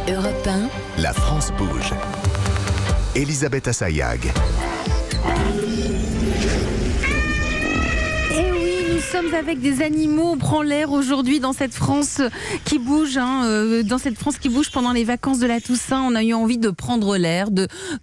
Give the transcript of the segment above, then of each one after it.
Europe 1, La France bouge. Elisabeth Assayag. Eh oui, nous sommes avec des animaux. On prend l'air aujourd'hui dans cette France qui bouge. Dans cette France qui bouge pendant les vacances de la Toussaint, on a eu envie de prendre l'air,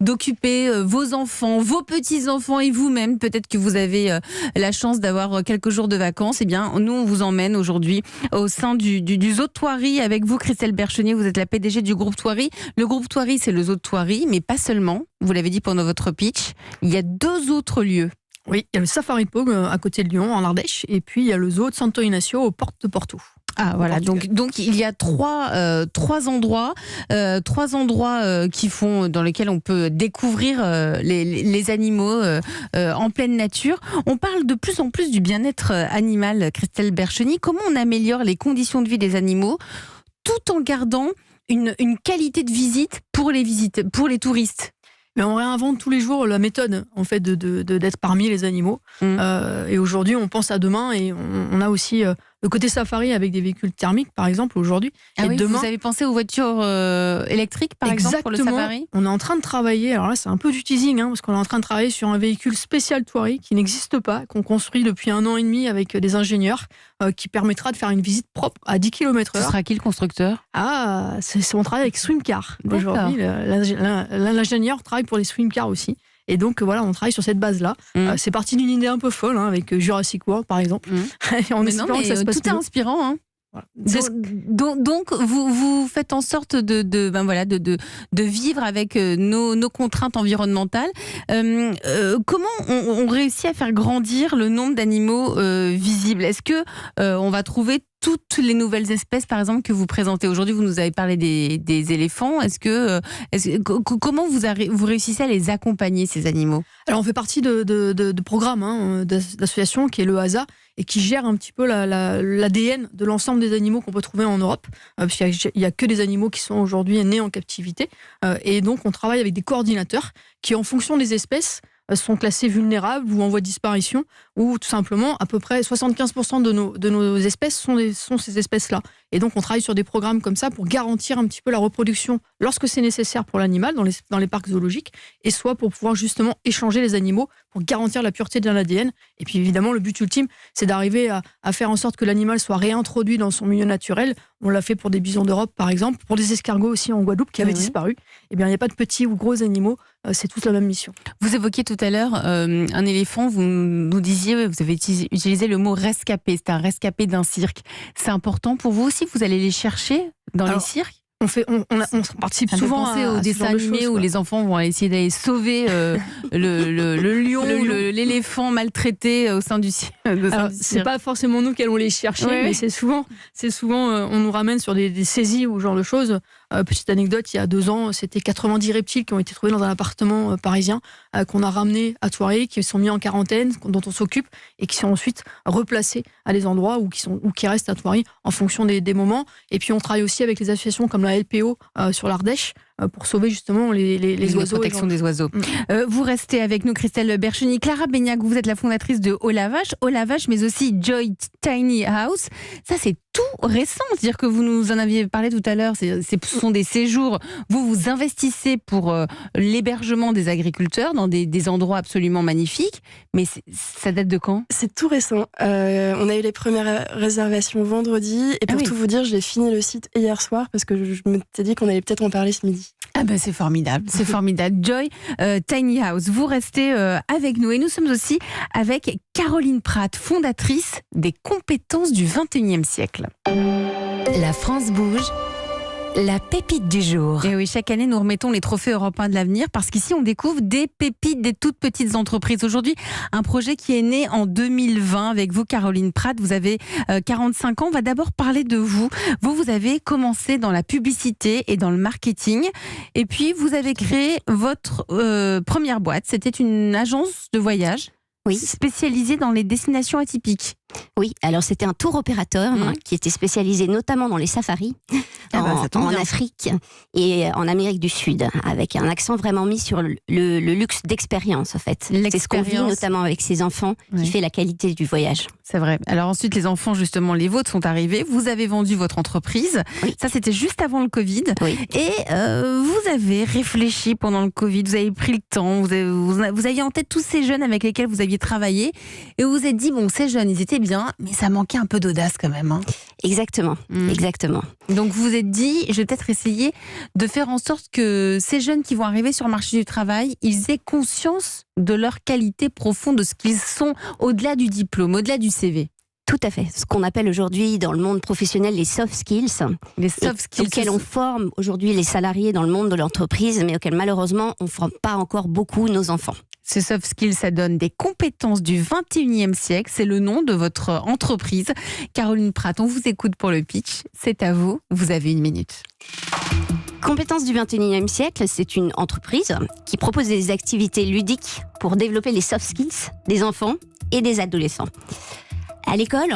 d'occuper vos enfants, vos petits-enfants et vous-même. Peut-être que vous avez la chance d'avoir quelques jours de vacances. Eh bien, nous, on vous emmène aujourd'hui au sein du zoo de Thoiry avec vous, Christelle Berchenier. Vous êtes la PDG du groupe Thoiry. Le groupe Thoiry, c'est le zoo de Thoiry, mais pas seulement. Vous l'avez dit pendant votre pitch. Il y a 2 autres lieux. Oui, il y a le Safari Pog à côté de Lyon, en Ardèche, et puis il y a le zoo de Santo Ignacio aux portes de Porto. Ah voilà, donc il y a trois endroits dans lesquels on peut découvrir les animaux en pleine nature. On parle de plus en plus du bien-être animal, Christelle Berchenier. Comment on améliore les conditions de vie des animaux tout en gardant une qualité de visite pour les touristes? Mais on réinvente tous les jours la méthode en fait d'être parmi les animaux. Et aujourd'hui, on pense à demain et on a aussi le côté safari avec des véhicules thermiques, par exemple, aujourd'hui. Ah et oui, demain, vous avez pensé aux voitures électriques, par exemple, pour le safari ? On est en train de travailler, alors là c'est un peu du teasing, parce qu'on est en train de travailler sur un véhicule spécial Thoiry qui n'existe pas, qu'on construit depuis 1 an et demi avec des ingénieurs, qui permettra de faire une visite propre à 10 km/h. Ce sera qui le constructeur ? Ah, c'est mon travail avec Swimcar. Aujourd'hui, l'ingénieur travaille pour les Swimcar aussi. Et donc voilà, on travaille sur cette base-là. C'est parti d'une idée un peu folle, avec Jurassic World par exemple. En espérant que ça se passe tout est inspirant. Voilà. Donc vous faites en sorte de vivre avec nos contraintes environnementales. Comment on réussit à faire grandir le nombre d'animaux visibles ? Est-ce que on va trouver toutes les nouvelles espèces, par exemple, que vous présentez aujourd'hui? Vous nous avez parlé des éléphants. Comment vous réussissez à les accompagner, ces animaux? Alors, on fait partie de programmes d'associations qui est le HASA et qui gère un petit peu l'ADN de l'ensemble des animaux qu'on peut trouver en Europe. Parce qu'il n'y a que des animaux qui sont aujourd'hui nés en captivité. Et donc, on travaille avec des coordinateurs qui, en fonction des espèces, sont classés vulnérables ou en voie de disparition, ou tout simplement à peu près 75% de nos espèces sont ces espèces-là. Et donc on travaille sur des programmes comme ça pour garantir un petit peu la reproduction lorsque c'est nécessaire pour l'animal dans les parcs zoologiques, et soit pour pouvoir justement échanger les animaux pour garantir la pureté de l'ADN. Et puis évidemment le but ultime, c'est d'arriver à faire en sorte que l'animal soit réintroduit dans son milieu naturel. On l'a fait pour des bisons d'Europe par exemple, pour des escargots aussi en Guadeloupe qui avaient disparu. Eh bien il n'y a pas de petits ou gros animaux, c'est tous la même mission. Vous évoquiez tout à l'heure un éléphant, vous nous disiez, vous avez utilisé le mot rescapé, c'est un rescapé d'un cirque. C'est important pour vous aussi, vous allez les chercher dans les cirques? On participe souvent aux dessins animés où les enfants vont essayer d'aller sauver le lion, l'éléphant maltraité au sein du cirque. C'est pas forcément nous qui allons les chercher, mais c'est souvent on nous ramène sur des saisies ou ce genre de choses. Petite anecdote, il y a 2 ans, c'était 90 reptiles qui ont été trouvés dans un appartement parisien qu'on a ramenés à Thoiry, qui sont mis en quarantaine, dont on s'occupe et qui sont ensuite replacés à des endroits ou qui restent à Thoiry en fonction des moments. Et puis on travaille aussi avec les associations comme la LPO sur l'Ardèche pour sauver justement les oiseaux. La protection des oiseaux. Vous restez avec nous, Christelle Berchenier. Clara Beignac, vous êtes la fondatrice de Au Lavage, mais aussi Joy Tiny House. Ça, c'est tout récent. C'est-à-dire que vous nous en aviez parlé tout à l'heure. Ce sont des séjours. Vous investissez pour l'hébergement des agriculteurs dans des endroits absolument magnifiques. Mais ça date de quand? C'est tout récent. On a eu les premières réservations vendredi. Et pour tout vous dire, j'ai fini le site hier soir parce que je m'étais dit qu'on allait peut-être en parler ce midi. Ah ben c'est formidable, c'est formidable. Joy Tiny House, vous restez avec nous et nous sommes aussi avec Caroline Pratt, fondatrice des compétences du 21e siècle. La France bouge. La pépite du jour. Et oui, chaque année, nous remettons les trophées européens de l'avenir parce qu'ici, on découvre des pépites des toutes petites entreprises. Aujourd'hui, un projet qui est né en 2020 avec vous, Caroline Pratt. Vous avez 45 ans. On va d'abord parler de vous. Vous avez commencé dans la publicité et dans le marketing. Et puis, vous avez créé votre première boîte. C'était une agence de voyage spécialisée dans les destinations atypiques. Oui, alors c'était un tour opérateur qui était spécialisé notamment dans les safaris en Afrique et en Amérique du Sud, avec un accent vraiment mis sur le luxe d'expérience en fait. C'est ce qu'on vit notamment avec ces enfants qui fait la qualité du voyage. C'est vrai. Alors ensuite, les enfants, justement, les vôtres sont arrivés. Vous avez vendu votre entreprise. Oui. Ça, c'était juste avant le Covid. Oui. Et vous avez réfléchi pendant le Covid. Vous avez pris le temps. Vous aviez en tête tous ces jeunes avec lesquels vous aviez travaillé. Et vous vous êtes dit, bon, ces jeunes, ils étaient bien, mais ça manquait un peu d'audace quand même. Hein. Exactement. Exactement. Donc vous vous êtes dit, je vais peut-être essayer de faire en sorte que ces jeunes qui vont arriver sur le marché du travail, ils aient conscience de leur qualité profonde, de ce qu'ils sont au-delà du diplôme, au-delà du CV. Tout à fait. Ce qu'on appelle aujourd'hui dans le monde professionnel les soft skills. Les soft skills. Auxquels on forme aujourd'hui les salariés dans le monde de l'entreprise, mais auxquels malheureusement on ne forme pas encore beaucoup nos enfants. Ces soft skills, ça donne des compétences du 21e siècle. C'est le nom de votre entreprise. Caroline Pratt, on vous écoute pour le pitch. C'est à vous. Vous avez 1 minute. Compétences du 21e siècle, c'est une entreprise qui propose des activités ludiques pour développer les soft skills des enfants et des adolescents. À l'école,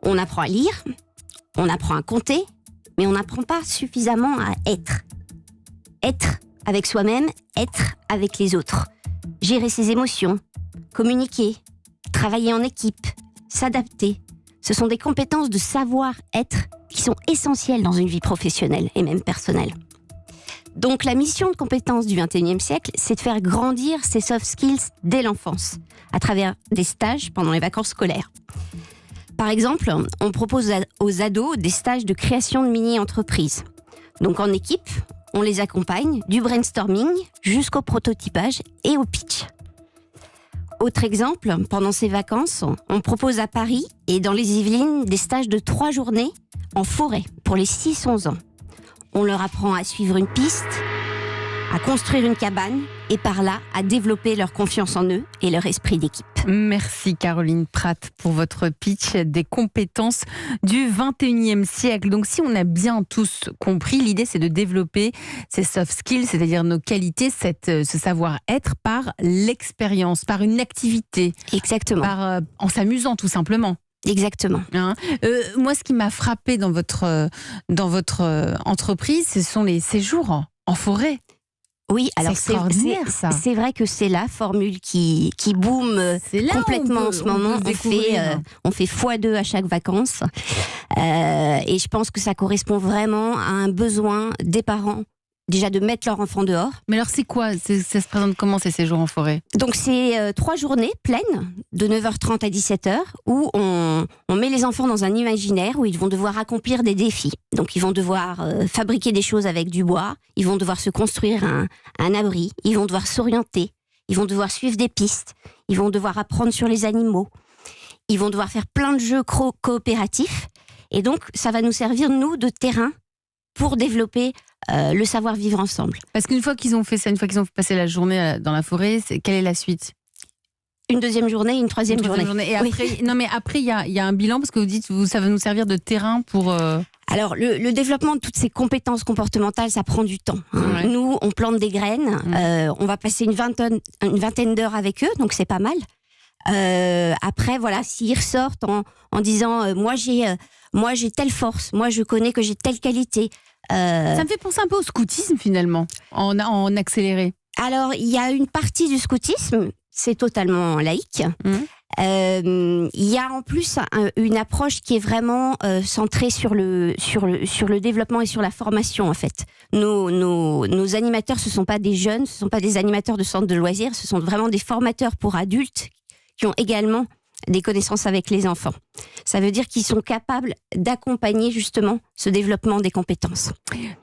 on apprend à lire, on apprend à compter, mais on n'apprend pas suffisamment à être. Être avec soi-même, être avec les autres. Gérer ses émotions, communiquer, travailler en équipe, s'adapter. Ce sont des compétences de savoir-être qui sont essentielles dans une vie professionnelle et même personnelle. Donc la mission de compétences du 21e siècle, c'est de faire grandir ces soft skills dès l'enfance, à travers des stages pendant les vacances scolaires. Par exemple, on propose aux ados des stages de création de mini-entreprises. Donc en équipe, on les accompagne du brainstorming jusqu'au prototypage et au pitch. Autre exemple, pendant ces vacances, on propose à Paris et dans les Yvelines des stages de 3 journées en forêt pour les 6-11 ans. On leur apprend à suivre une piste, à construire une cabane et par là à développer leur confiance en eux et leur esprit d'équipe. Merci Caroline Pratt pour votre pitch des compétences du 21e siècle. Donc si on a bien tous compris, l'idée c'est de développer ces soft skills, c'est-à-dire nos qualités, ce savoir-être par l'expérience, par une activité. Exactement. En s'amusant tout simplement. Exactement. Moi, ce qui m'a frappé dans votre entreprise, ce sont les séjours en forêt. Oui, alors c'est vrai que c'est la formule qui boom complètement en ce moment. On fait x2 à chaque vacances. Et je pense que ça correspond vraiment à un besoin des parents. Déjà de mettre leur enfant dehors. Mais alors c'est quoi ? Ça se présente comment ces séjours en forêt ? Donc c'est 3 journées pleines de 9h30 à 17h où on met les enfants dans un imaginaire où ils vont devoir accomplir des défis. Donc ils vont devoir fabriquer des choses avec du bois, ils vont devoir se construire un abri, ils vont devoir s'orienter, ils vont devoir suivre des pistes, ils vont devoir apprendre sur les animaux, ils vont devoir faire plein de jeux coopératifs. Et donc ça va nous servir, nous, de terrain pour développer le savoir-vivre ensemble. Parce qu'une fois qu'ils ont fait ça, une fois qu'ils ont passé la journée dans la forêt, quelle est la suite ? Une deuxième journée, une troisième journée. Et après, non mais après, il y a un bilan, parce que vous dites ça va nous servir de terrain pour... Alors, le développement de toutes ces compétences comportementales, ça prend du temps. Ouais. Nous, on plante des graines, on va passer une vingtaine d'heures avec eux, donc c'est pas mal. Après, voilà, s'ils ressortent en disant moi j'ai telle force, moi je connais que j'ai telle qualité. Ça me fait penser un peu au scoutisme finalement, en accéléré. Alors, il y a une partie du scoutisme, c'est totalement laïque. Il y a en plus une approche qui est vraiment centrée sur le développement et sur la formation en fait. Nos animateurs, ce ne sont pas des jeunes, ce ne sont pas des animateurs de centres de loisirs, ce sont vraiment des formateurs pour adultes qui ont également des connaissances avec les enfants. Ça veut dire qu'ils sont capables d'accompagner justement ce développement des compétences.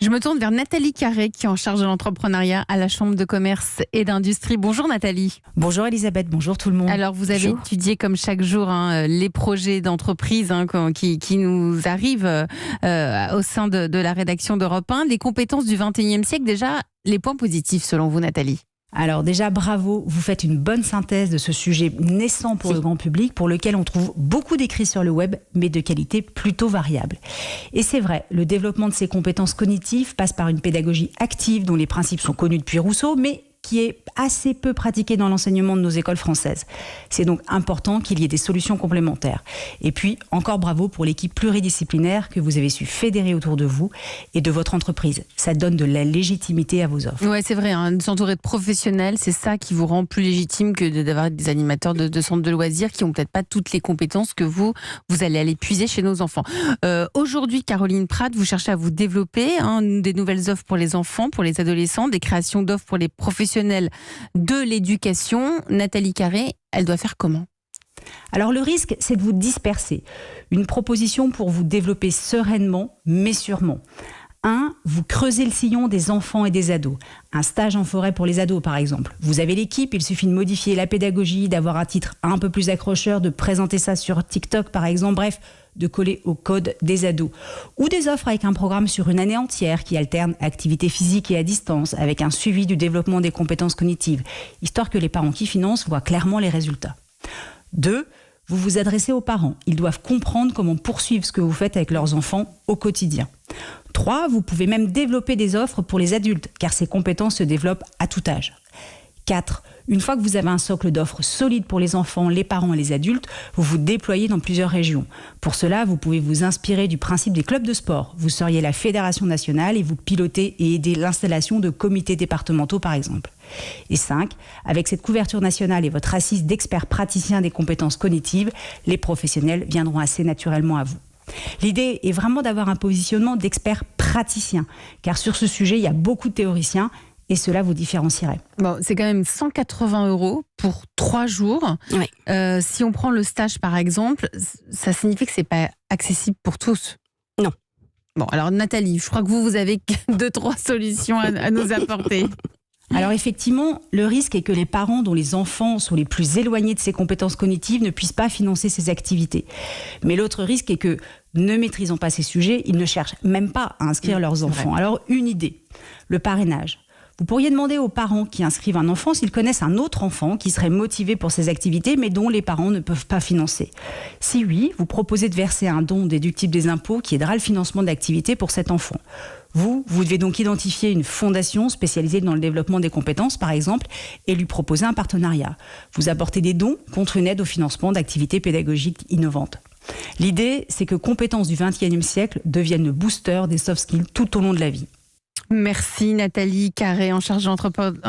Je me tourne vers Nathalie Carré qui est en charge de l'entrepreneuriat à la Chambre de commerce et d'industrie. Bonjour Nathalie. Bonjour Elisabeth, bonjour tout le monde. Alors vous avez étudié comme chaque jour les projets d'entreprise qui nous arrivent au sein de la rédaction d'Europe 1. Les compétences du 21e siècle, déjà, les points positifs selon vous Nathalie ? Alors déjà, bravo, vous faites une bonne synthèse de ce sujet naissant pour le grand public, pour lequel on trouve beaucoup d'écrits sur le web, mais de qualité plutôt variable. Et c'est vrai, le développement de ces compétences cognitives passe par une pédagogie active dont les principes sont connus depuis Rousseau, mais qui est assez peu pratiqué dans l'enseignement de nos écoles françaises. C'est donc important qu'il y ait des solutions complémentaires. Et puis, encore bravo pour l'équipe pluridisciplinaire que vous avez su fédérer autour de vous et de votre entreprise. Ça donne de la légitimité à vos offres. Ouais, c'est vrai, hein, s'entourer de professionnels, c'est ça qui vous rend plus légitime que d'avoir des animateurs de centres de loisirs qui n'ont peut-être pas toutes les compétences que vous allez aller puiser chez nos enfants. Aujourd'hui, Caroline Pratt, vous cherchez à vous développer des nouvelles offres pour les enfants, pour les adolescents, des créations d'offres pour les professionnels de l'éducation. Nathalie Carré, elle doit faire comment ? Alors le risque, c'est de vous disperser. Une proposition pour vous développer sereinement, mais sûrement. 1. Vous creusez le sillon des enfants et des ados. Un stage en forêt pour les ados, par exemple. Vous avez l'équipe, il suffit de modifier la pédagogie, d'avoir un titre un peu plus accrocheur, de présenter ça sur TikTok, par exemple. Bref, de coller au code des ados. Ou des offres avec un programme sur une année entière qui alterne activité physique et à distance, avec un suivi du développement des compétences cognitives, histoire que les parents qui financent voient clairement les résultats. 2. Vous vous adressez aux parents. Ils doivent comprendre comment poursuivre ce que vous faites avec leurs enfants au quotidien. 3. Vous pouvez même développer des offres pour les adultes, car ces compétences se développent à tout âge. 4. Une fois que vous avez un socle d'offres solide pour les enfants, les parents et les adultes, vous vous déployez dans plusieurs régions. Pour cela, vous pouvez vous inspirer du principe des clubs de sport. Vous seriez la fédération nationale et vous pilotez et aidez l'installation de comités départementaux, par exemple. Et 5. Avec cette couverture nationale et votre assise d'experts praticiens des compétences cognitives, les professionnels viendront assez naturellement à vous. L'idée est vraiment d'avoir un positionnement d'experts praticiens, car sur ce sujet, il y a beaucoup de théoriciens, et cela vous différencierait. Bon, c'est quand même 180 € pour 3 jours. Oui. Si on prend le stage, par exemple, ça signifie que c'est pas accessible pour tous. Non. Bon, alors Nathalie, je crois que vous avez 2-3 solutions à nous apporter. Alors effectivement, le risque est que les parents dont les enfants sont les plus éloignés de ces compétences cognitives ne puissent pas financer ces activités. Mais l'autre risque est que, ne maîtrisant pas ces sujets, ils ne cherchent même pas à inscrire leurs enfants. Ouais. Alors une idée, le parrainage. Vous pourriez demander aux parents qui inscrivent un enfant s'ils connaissent un autre enfant qui serait motivé pour ces activités mais dont les parents ne peuvent pas financer. Si oui, vous proposez de verser un don déductible des impôts qui aidera le financement de l'activité pour cet enfant. Vous devez donc identifier une fondation spécialisée dans le développement des compétences, par exemple, et lui proposer un partenariat. Vous apportez des dons contre une aide au financement d'activités pédagogiques innovantes. L'idée, c'est que compétences du XXIe siècle deviennent le booster des soft skills tout au long de la vie. Merci Nathalie Carré, en charge dans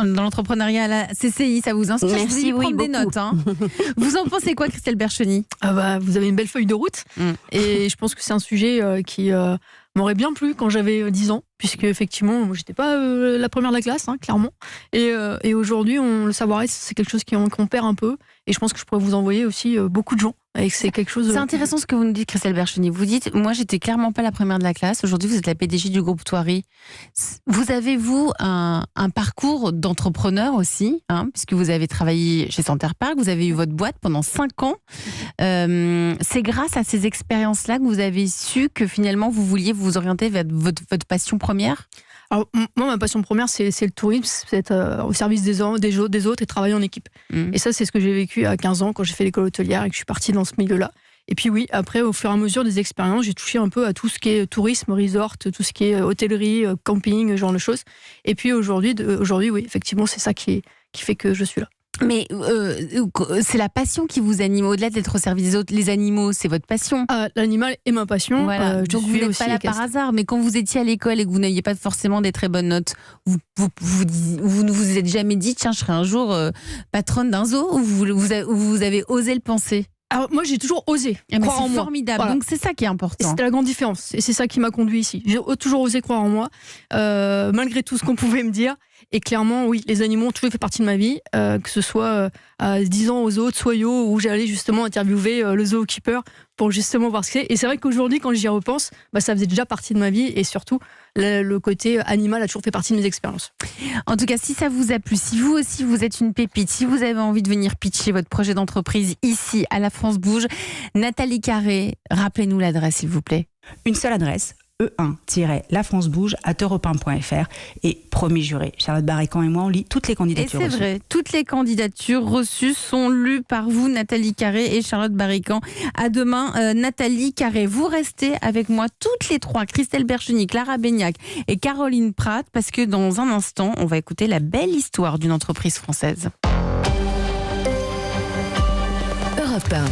l'entrepreneuriat à la CCI. Ça vous inspire? Merci, vous oui, prendre des beaucoup. notes. Hein. Vous en pensez quoi, Christelle Bercheny? Vous avez une belle feuille de route. Et je pense que c'est un sujet qui m'aurait bien plu quand j'avais 10 ans, puisque effectivement, j'étais pas la première de la classe, clairement. Et aujourd'hui, le savoir-être, c'est quelque chose qu'on perd un peu. Et je pense que je pourrais vous envoyer aussi beaucoup de gens. Et c'est quelque chose. C'est intéressant ce que vous nous dites, Christelle Bercheny. Vous dites, moi, j'étais clairement pas la première de la classe. Aujourd'hui, vous êtes la PDG du groupe Thoiry. Vous avez, vous, un parcours d'entrepreneur aussi, puisque vous avez travaillé chez Center Park, vous avez eu votre boîte pendant 5 ans. C'est grâce à ces expériences-là que vous avez su que finalement, vous vouliez vous orienter vers votre passion première? Alors, moi, ma passion première, c'est le tourisme, c'est être au service des autres et travailler en équipe. Et ça, c'est ce que j'ai vécu à 15 ans quand j'ai fait l'école hôtelière et que je suis partie dans ce milieu-là. Et puis oui, après, au fur et à mesure des expériences, j'ai touché un peu à tout ce qui est tourisme, resort, tout ce qui est hôtellerie, camping, ce genre de choses. Et puis aujourd'hui, oui, effectivement, c'est ça qui fait que je suis là. Mais c'est la passion qui vous anime, au-delà d'être au service des autres. Les animaux, c'est votre passion. L'animal est ma passion. Voilà. Donc vous n'êtes pas là par hasard. Mais quand vous étiez à l'école et que vous n'aviez pas forcément des très bonnes notes, vous ne vous êtes jamais dit, tiens, je serai un jour patronne d'un zoo, ou vous avez osé le penser? Alors moi, j'ai toujours osé croire en moi. C'est formidable. Voilà. Donc c'est ça qui est important. C'était la grande différence. Et c'est ça qui m'a conduit ici. J'ai toujours osé croire en moi, malgré tout ce qu'on pouvait me dire. Et clairement, oui, les animaux ont toujours fait partie de ma vie, que ce soit à 10 ans aux zoos de Soyo, où j'allais justement interviewer le zookeeper pour justement voir ce que c'est. Et c'est vrai qu'aujourd'hui, quand j'y repense, ça faisait déjà partie de ma vie. Et surtout, le côté animal a toujours fait partie de mes expériences. En tout cas, si ça vous a plu, si vous aussi vous êtes une pépite, si vous avez envie de venir pitcher votre projet d'entreprise ici à La France Bouge, Nathalie Carré, rappelez-nous l'adresse s'il vous plaît. Une seule adresse, e1-lafrancebouge@europe1.fr. Et promis juré, Charlotte Barrican et moi, on lit toutes les candidatures reçues. Et c'est vrai, toutes les candidatures reçues sont lues par vous, Nathalie Carré et Charlotte Barrican. À demain, Nathalie Carré. Vous restez avec moi toutes les trois, Christelle Bercheny, Clara Beignac et Caroline Pratt, parce que dans un instant, on va écouter la belle histoire d'une entreprise française. Europe 1.